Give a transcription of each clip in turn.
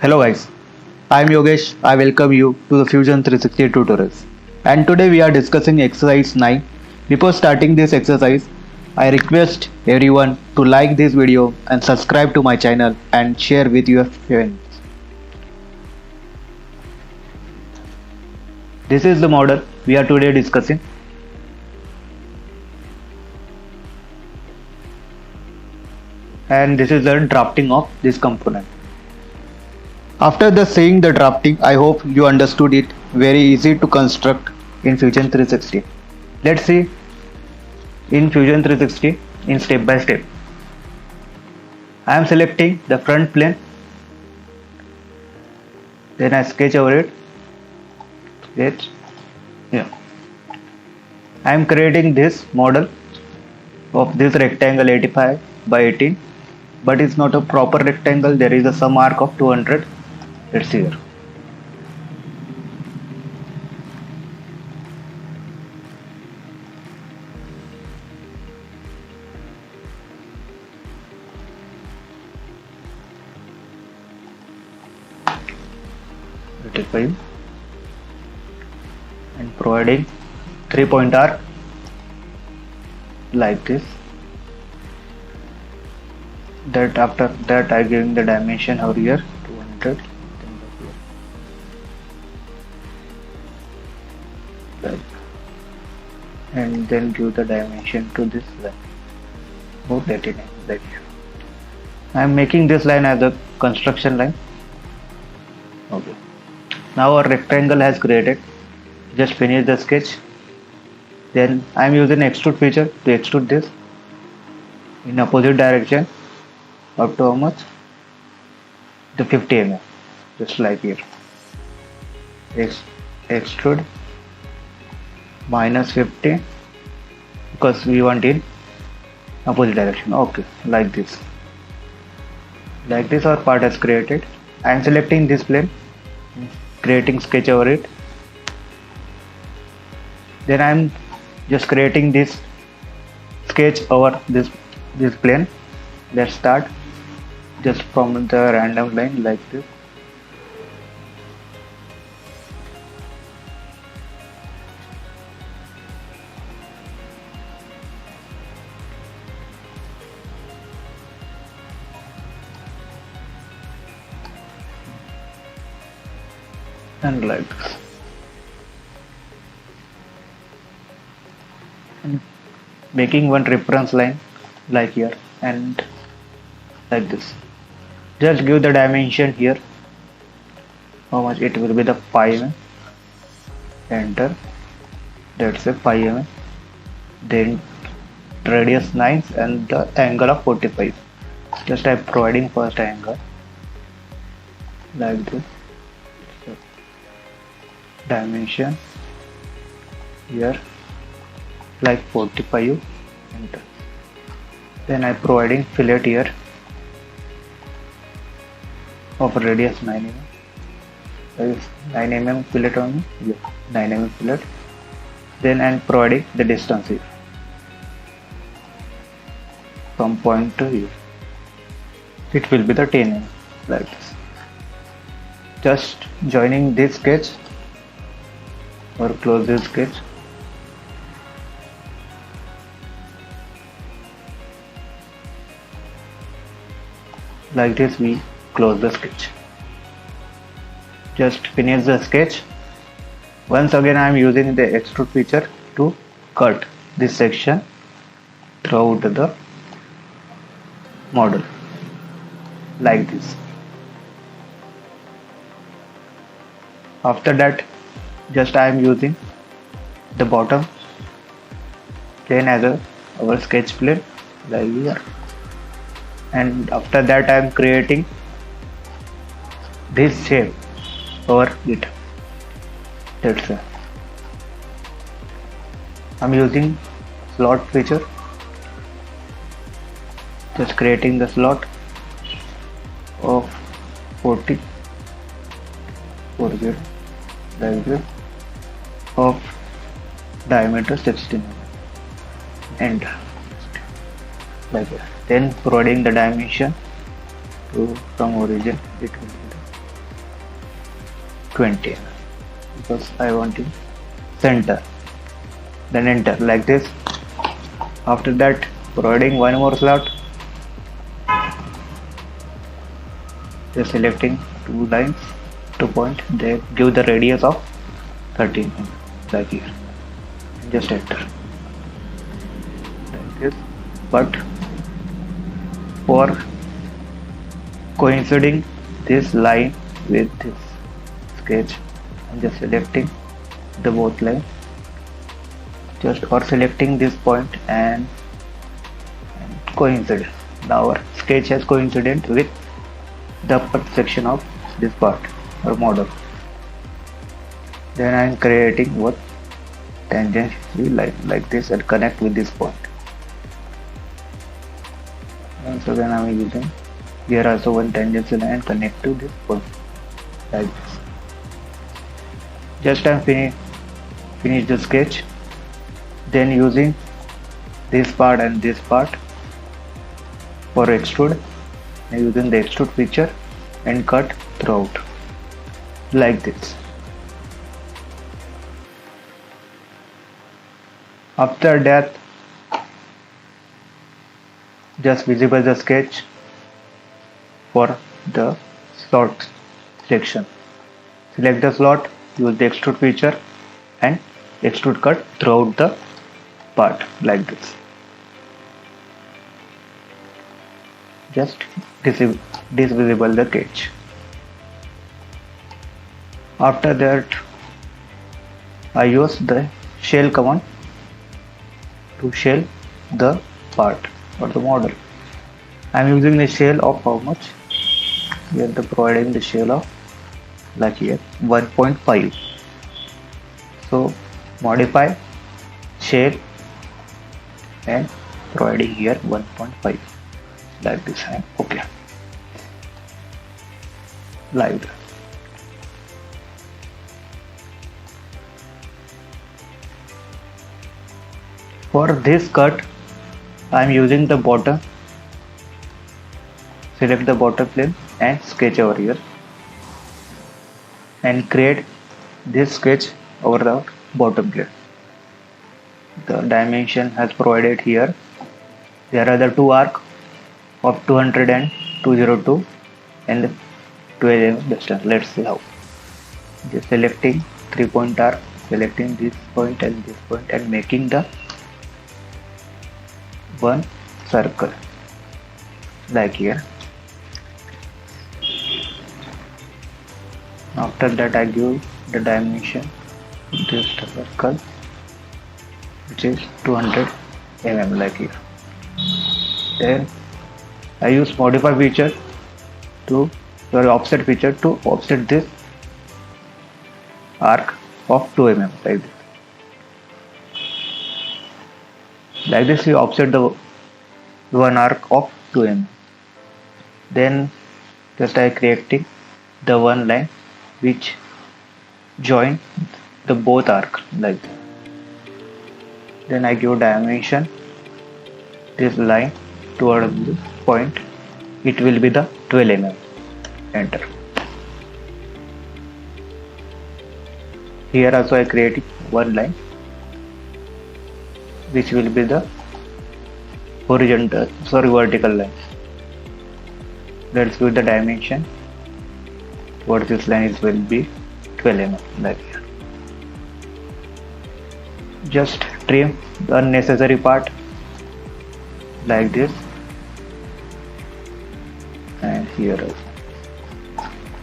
Hello guys, I am Yogesh. I welcome you to the Fusion 360 tutorials. And today we are discussing exercise 9. Before starting this exercise, I request everyone to like this video and subscribe to my channel and share with your friends. This is the model we are today discussing. And this is the drafting of this component. After the seeing the drafting, I hope you understood it. Very easy to construct in Fusion 360. Let's see in Fusion 360 in step by step. I am selecting the front plane, then I sketch over it. Yeah. I am creating this model of this rectangle 85 by 18, but it's not a proper rectangle. There is a some arc of 200. Let's see here. And providing 3-point arc like this. That after that I giving the dimension over here 200. And then give the dimension to this line. About 89. Like I am making this line as a construction line. Okay. Now our rectangle has created. Just finish the sketch. Then I am using extrude feature to extrude this in opposite direction up to how much? The 50 mm. Just like here. Extrude minus 50 because we want in opposite direction. Okay, like this our part is created. I am selecting this plane, creating sketch over it. Then I am just creating this sketch over this plane. Let's start just from the random line like this. And like this. And making one reference line like here and like this. Just give the dimension here. How much it will be? The 5 mm. Enter. That's a 5 mm. Then radius 9 and the angle of 45. Just I'm providing first angle like this. Dimension here like 45. Enter. Then I providing fillet here of radius 9 mm. There is 9 mm fillet only. Yeah, 9 mm fillet. Then I'm providing the distance here from point to here. It will be the 10 mm like this. Just joining this sketch or close this sketch. Like this we close the sketch. Just finish the sketch. Once again I am using the extrude feature to cut this section throughout the model like this. After that just I am using the bottom plane as our sketch plane like here. And after that I am creating this shape over it. That's it. I'm using slot feature. Just creating the slot of 40 like this of diameter 16 and like that. Then providing the dimension to from origin it will be 20 because I want in center. Then enter like this. After that, providing one more slot, just selecting two lines, 2 point, they give the radius of 13 like here. Just enter like this. But for coinciding this line with this sketch, I'm just selecting the both lines, just or selecting this point and coincidence. Now our sketch has coincident with the upper section of this part or model. Then I am creating what tangential line like this and connect with this point. And so then I am using here also one tangential line and connect to this point like this. Just I am finish the sketch. Then using this part and this part for extrude, using the extrude feature and cut throughout like this. After that, just visible the sketch for the slot section. Select the slot, use the extrude feature and extrude cut throughout the part like this. Just disvisible the sketch. After that, I use the shell command to shell the part or the model. I am using the shell of how much? We are providing the shell of like here 1.5. So modify shell and providing here 1.5 like this. And okay, like that. For this cut, I am using the bottom. Select the bottom plane and sketch over here and create this sketch over the bottom plane. The dimension has provided here. There are the two arcs of 200 and 202 and 12 mm distance. Let's see how. Just selecting 3-point arc, selecting this point and making the one circle like here. After that, I give the dimension to this circle, which is 200 mm like here. Then I use modify feature to offset feature to offset this arc of 2 mm like this. Like this, you offset the one arc of 2 mm. Then just I creating the one line which join the both arc like that. Then I give dimension this line toward this point. It will be the 12 mm. Enter. Here also I create one line which will be the vertical line. Let's give the dimension. What this line will be 12 mm like here. Just trim the unnecessary part like this, and here also.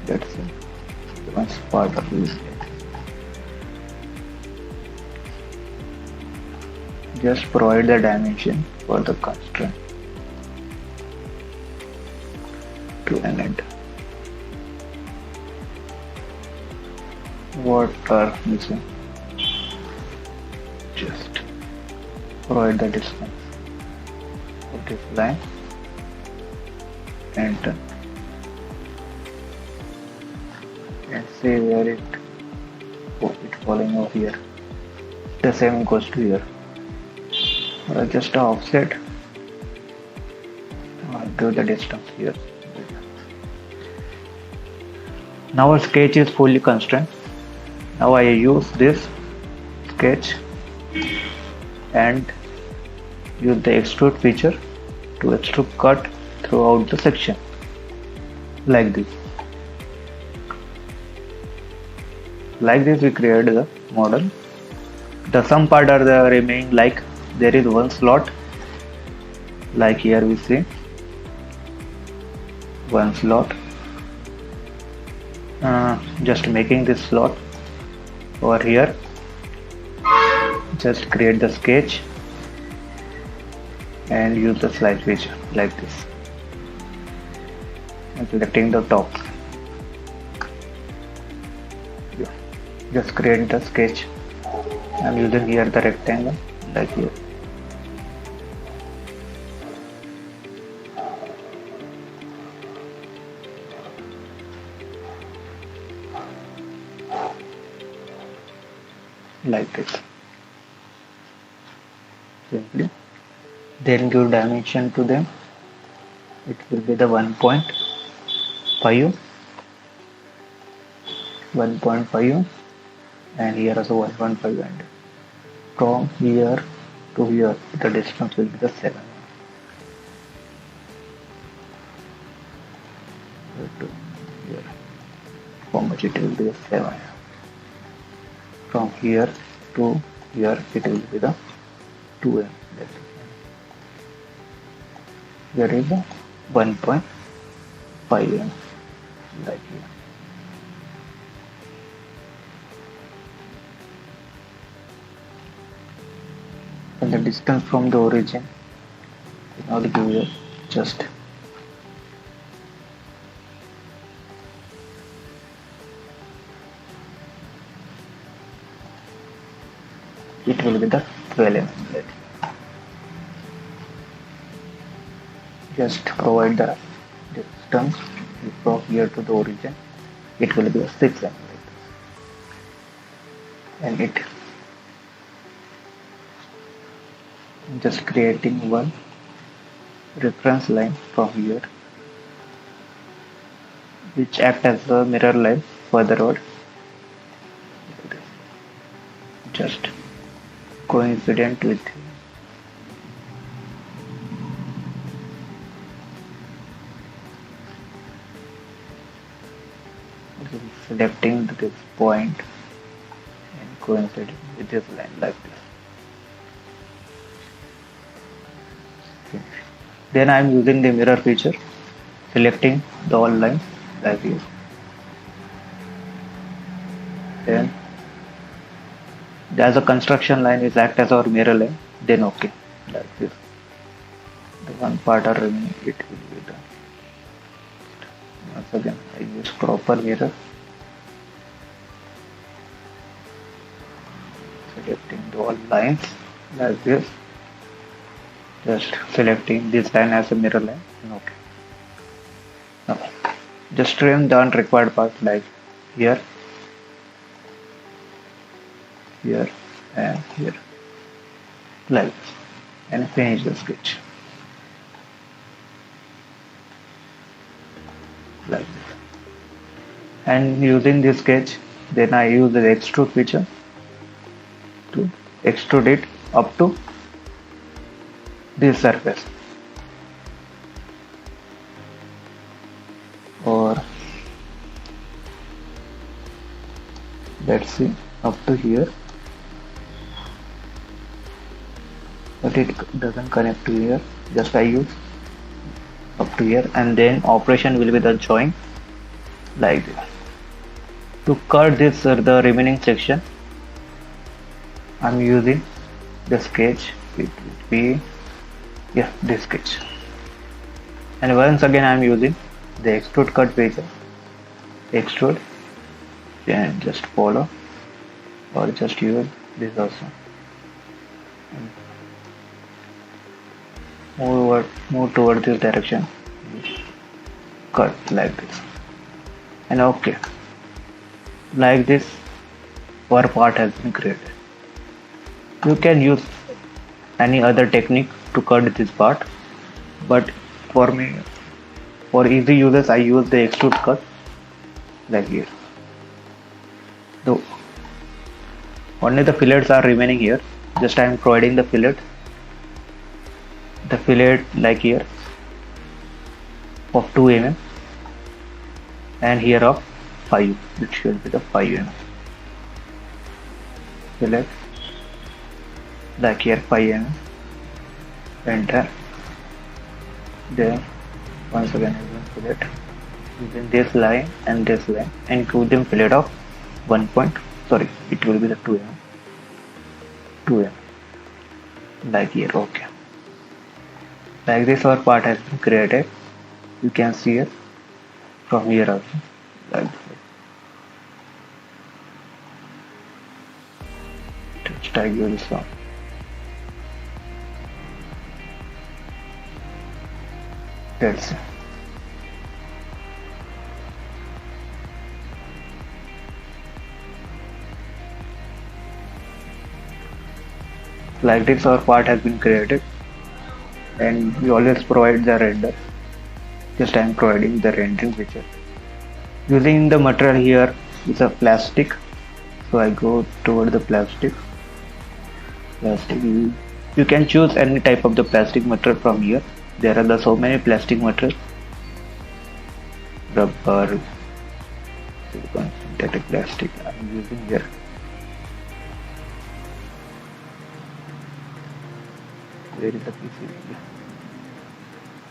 That's one part of this. Just provide the dimension for the constraint to an end. What are missing? Just provide the distance of this line. Enter and see where it falling over here. The same goes to here. Just offset. Give the distance here. Now our sketch is fully constrained. Now I use this sketch and use the extrude feature to extrude cut throughout the section like this. Like this we create the model. The some part are the remaining, like there is one slot, like here we see one slot. Just making this slot over here. Just create the sketch and use the slide feature like this, and selecting the top. Just create the sketch. I'm using here the rectangle like here. Like this. Simply. Then give dimension to them. It will be the 1.5, 1.5, and here also 1.5, and from here to here the distance will be the 7. Here to here. How much it will be the 7. From here to here it will be the 2m. Here is the 1.5m like here. And the distance from the origin, now the give you just it will be the 12 mm. Just provide the distance from here to the origin. It will be a 6 mm, and it just creating one reference line from here, which act as a mirror line furtherward. Just coincident with selecting this point and coinciding with this line like this. Then I am using the mirror feature, selecting the all lines like this. Then as a construction line is act as our mirror line, then okay, like this. The one part are remaining, it will be done. Once again I use proper mirror, selecting the all lines like this. Just selecting this line as a mirror line, okay. Now just trim the unrequired part like here, here and here like this, and finish the sketch like this. And using this sketch, then I use the extrude feature to extrude it up to this surface, or let's see up to here, but it doesn't connect to here. Just I use up to here, and then operation will be the join like this. To cut this the remaining section, I'm using the sketch. It will be this sketch, and once again I am using the extrude cut feature. Extrude, and just follow, or just use this also. Move toward this direction. Cut like this, and okay, like this our part has been created. You can use any other technique to cut this part, but for me, for easy users, I use the extrude cut. like here. So only the fillets are remaining here. Just I am providing the fillet like here of 2 mm and here of 5. It should be the 5 mm fillet like here 5 mm. Enter. Then once again fillet using this line and this line and give them fillet of 1 point. Sorry, it will be the 2 mm. 2 mm like here. Okay. Like this our part has been created. You can see it from here also. Like this. Just I give this one. That's it. Like this our part has been created, and we always provide the render. Just I am providing the rendering feature. Using the material here is a plastic, so I go toward the plastic. You can choose any type of the plastic material from here. There are so many plastic material, rubber, silicone, synthetic plastic I am using here. Where is the PCB?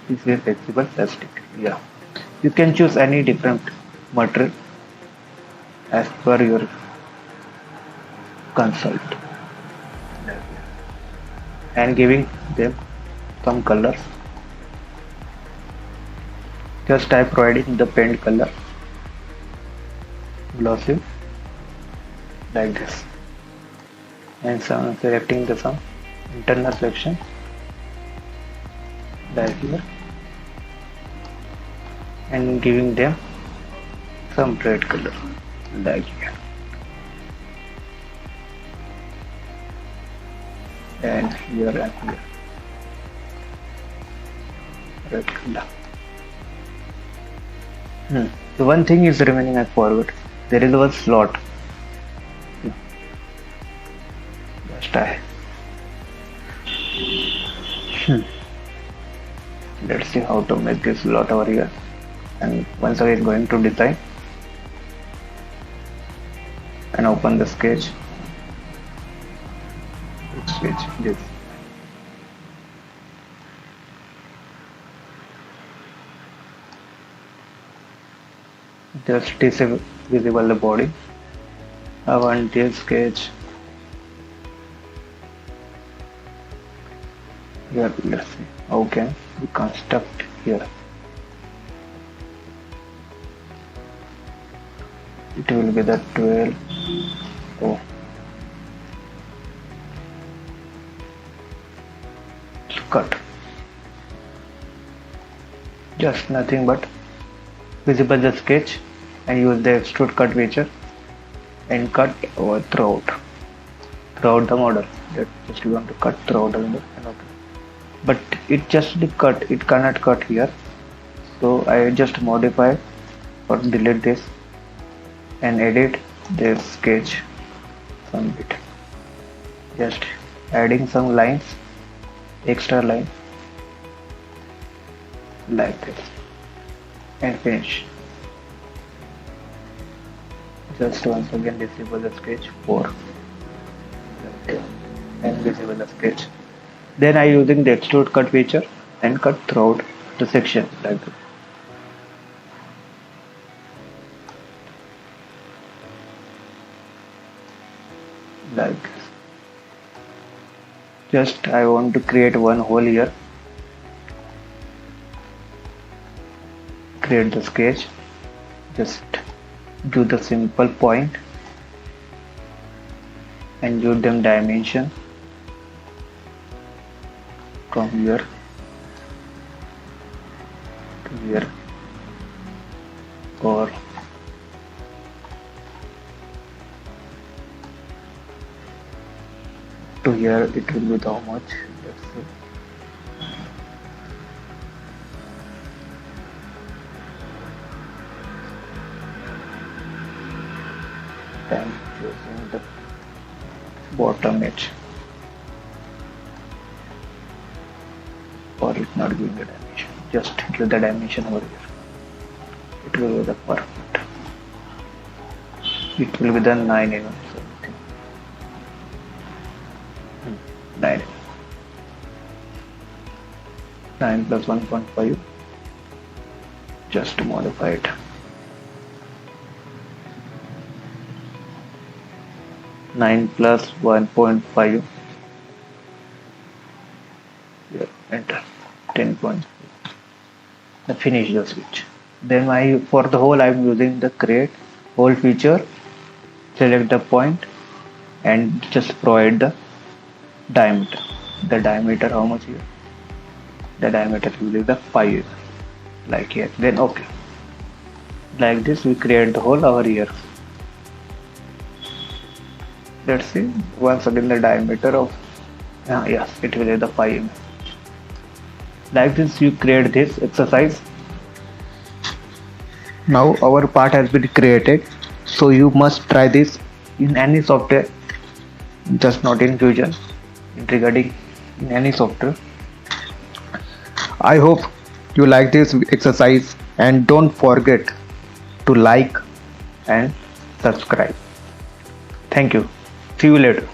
PCB flexible plastic. Yeah, you can choose any different material as per your consult, and giving them some colors. Just I providing the paint color glossy like this, and selecting the some internal section like here, and giving them some red color like here, and here and here red color. The one thing is remaining as forward. There is one slot. Just I. Let's see how to make this slot over here. And once again going to design and open the sketch. Sketch this. Just visible the body. I want this sketch here. Let's see how can we construct here. It will be the 12. Oh, cut. Just nothing but visible the sketch and use the extrude cut feature and cut over throughout the model. That just we want to cut throughout the model. Okay. But it just cut, it cannot cut here, so I just modify or delete this and edit this sketch some bit, just adding some lines, extra line like this, and finish. Just once again disable the sketch 4 and disable the sketch. Then I using the extrude cut feature and cut throughout the section like this. Like this. Just I want to create one hole here. Create the sketch. Just do the simple point and use them dimension from here to here, or to here. It will be how much? Let's see. using the bottom edge for it not giving the dimension. Just give the dimension over here. It will be the perfect. It will be the 9 mm. 9 mm. 9 plus 1.5. Just to modify it. 9 plus 1.5. Yeah, enter. 10. Now finish the switch. Then for the hole I am using the create hole feature. Select the point and just provide the diameter. The diameter, how much here? The diameter will be the 5, like here. Then okay. Like this we create the hole over here. Let's see once again the diameter of yes, it will be the 5 mm. Like this you create this exercise. Now our part has been created, so you must try this in any software, just not in Fusion, regarding in any software. I hope you like this exercise and don't forget to like and subscribe. Thank you. See you later.